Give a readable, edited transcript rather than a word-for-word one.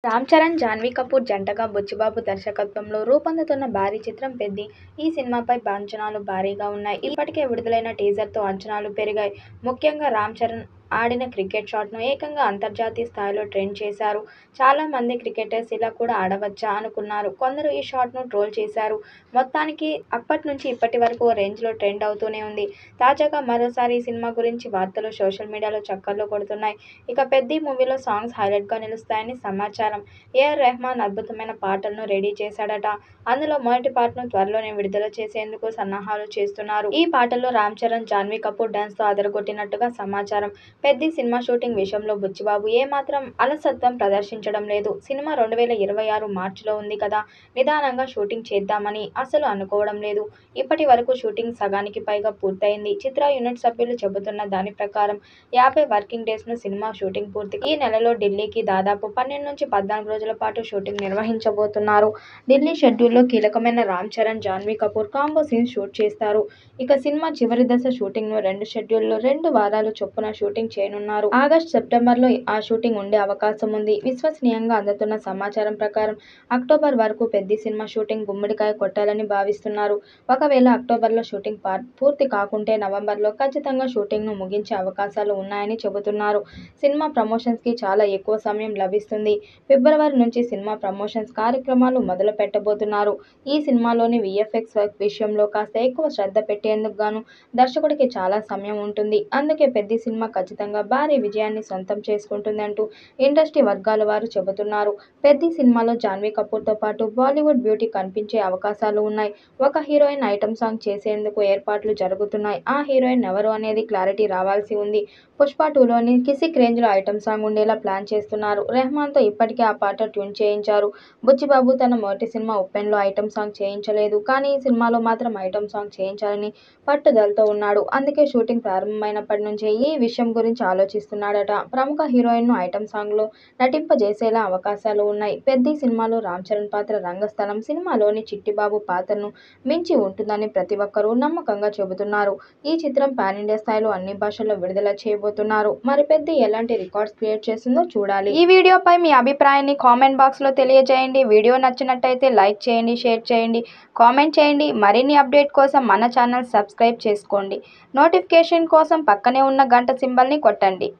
రామ్ చరణ్, జాన్వీ కపూర్ జంటగా బుచ్చిబాబు దర్శకత్వంలో రూపొందుతున్న భారీ చిత్రం 'పెద్ది'. ఈ సినిమాపై అంచనాలు భారీగా ఉన్నాయి. ఇప్పటికే విడుదలైన టీజర్తో అంచనాలు పెరిగాయి. ముఖ్యంగా రామ్ చరణ్ ఆడిన క్రికెట్ షాట్ను ఏకంగా అంతర్జాతీయ స్థాయిలో ట్రెండ్ చేశారు. చాలా మంది క్రికెటర్స్ ఇలా కూడా ఆడవచ్చా అనుకున్నారు. కొందరు ఈ షాట్ను ట్రోల్ చేశారు. మొత్తానికి అప్పటి నుంచి ఇప్పటి వరకు ఓ రేంజ్లో ట్రెండ్ అవుతూనే ఉంది. తాజాగా మరోసారి ఈ సినిమా గురించి వార్తలు సోషల్ మీడియాలో చక్కర్లు కొడుతున్నాయి. ఇక 'పెద్ది' మూవీలో సాంగ్స్ హైలైట్గా నిలుస్తాయని సమాచారం. ఏఆర్ రెహమాన్ అద్భుతమైన పాటలను రెడీ చేశాడట. అందులో మొదటి పాటను త్వరలోనే విడుదల చేసేందుకు సన్నాహాలు చేస్తున్నారు. ఈ పాటలో రామ్ చరణ్, జాన్వీ కపూర్ డాన్స్తో అదరగొట్టినట్టుగా సమాచారం. 'పెద్ది' సినిమా షూటింగ్ విషయంలో బుచ్చిబాబు ఏమాత్రం అలసత్వం ప్రదర్శించడం లేదు. సినిమా 2026 మార్చిలో ఉంది కదా, నిదానంగా షూటింగ్ చేద్దామని అసలు అనుకోవడం లేదు. ఇప్పటి వరకు షూటింగ్ సగానికి పైగా పూర్తయింది. చిత్ర యూనిట్ సభ్యులు చెబుతున్న దాని ప్రకారం 50 వర్కింగ్ డేస్ను సినిమా షూటింగ్ పూర్తి. ఈ నెలలో ఢిల్లీకి దాదాపు 12 నుంచి 14 రోజుల పాటు షూటింగ్ నిర్వహించబోతున్నారు. ఢిల్లీ షెడ్యూల్లో కీలకమైన Ram Charan, Janhvi Kapoor combo scenes shoot చేస్తారు. ఇక సినిమా చివరి దశ షూటింగ్ను 2 షెడ్యూల్లో 2 వారాలు చొప్పున షూటింగ్ చేయనున్నారు. ఆగస్టు, సెప్టెంబర్లో ఆ షూటింగ్ ఉండే అవకాశం ఉంది. విశ్వసనీయంగా అందుతున్న సమాచారం ప్రకారం అక్టోబర్ వరకు 'పెద్ది' సినిమా షూటింగ్ గుమ్మడికాయ కొట్టాలని భావిస్తున్నారు. ఒకవేళ అక్టోబర్లో షూటింగ్ పూర్తి కాకుంటే నవంబర్లో ఖచ్చితంగా షూటింగ్ను ముగించే అవకాశాలు ఉన్నాయని చెబుతున్నారు. సినిమా ప్రమోషన్స్కి చాలా ఎక్కువ సమయం లభిస్తుంది. ఫిబ్రవరి నుంచి సినిమా ప్రమోషన్స్ కార్యక్రమాలు మొదలు పెట్టబోతున్నారు. ఈ సినిమాలోని వీఎఫ్ఎక్స్ వర్క్ విషయంలో కాస్త ఎక్కువ శ్రద్ధ పెట్టేందుకు గాను దర్శకుడికి చాలా సమయం ఉంటుంది. అందుకే 'పెద్ది' సినిమా ఖచ్చితంగా భారీ విజయాన్ని సొంతం చేసుకుంటుందంటూ ఇండస్ట్రీ వర్గాల వారు చెబుతున్నారు. 'పెద్ది' సినిమాలో జాన్వీ కపూర్తో పాటు బాలీవుడ్ బ్యూటీ కనిపించే అవకాశాలు ఉన్నాయి. ఒక హీరోయిన్ ఐటమ్ సాంగ్ చేసేందుకు ఏర్పాట్లు జరుగుతున్నాయి. ఆ హీరోయిన్ ఎవరు అనేది క్లారిటీ రావాల్సి ఉంది. 'పుష్ప 2లోని కిసిక్ రేంజ్లో ఐటమ్ సాంగ్ ఉండేలా ప్లాన్ చేస్తున్నారు. రెహమాన్తో ఇప్పటికే ఆ పాట ట్యూన్ చేయించారు. బుచ్చిబాబు తన మొదటి సినిమా 'ఉపెన్'లో ఐటమ్ సాంగ్ చేయించలేదు. కానీ ఈ సినిమాలో మాత్రం ఐటమ్ సాంగ్ చేయించాలని పట్టుదలతో ఉన్నాడు. అందుకే షూటింగ్ ప్రారంభమైనప్పటి నుంచే ఈ విషయం గురించి ఆలోచిస్తున్నాడట. ప్రముఖ హీరోయిన్ను ఐటమ్ సాంగ్లో నటింపజేసేలా అవకాశాలు ఉన్నాయి. 'పెద్ది' సినిమాలో రామ్ చరణ్ పాత్ర రంగస్థలం సినిమాలోని చిట్టిబాబు పాత్రను మించి ఉంటుందని ప్రతి ఒక్కరూ నమ్మకంగా చెబుతున్నారు. ఈ చిత్రం పాన్ ఇండియా స్థాయిలో అన్ని భాషల్లో విడుదల చేయబోతున్నారు. మరి 'పెద్ది' ఎలాంటి రికార్డ్స్ క్రియేట్ చేస్తుందో చూడాలి. ఈ వీడియోపై మీ అభిప్రాయాన్ని కామెంట్ బాక్స్లో తెలియజేయండి. వీడియో నచ్చినట్టయితే లైక్ చేయండి, షేర్ చేయండి, కామెంట్ చేయండి. మరిన్ని అప్డేట్ కోసం మన ఛానల్ సబ్స్క్రైబ్ చేసుకోండి. నోటిఫికేషన్ కోసం పక్కనే ఉన్న గంట సింబల్ని కొట్టండి.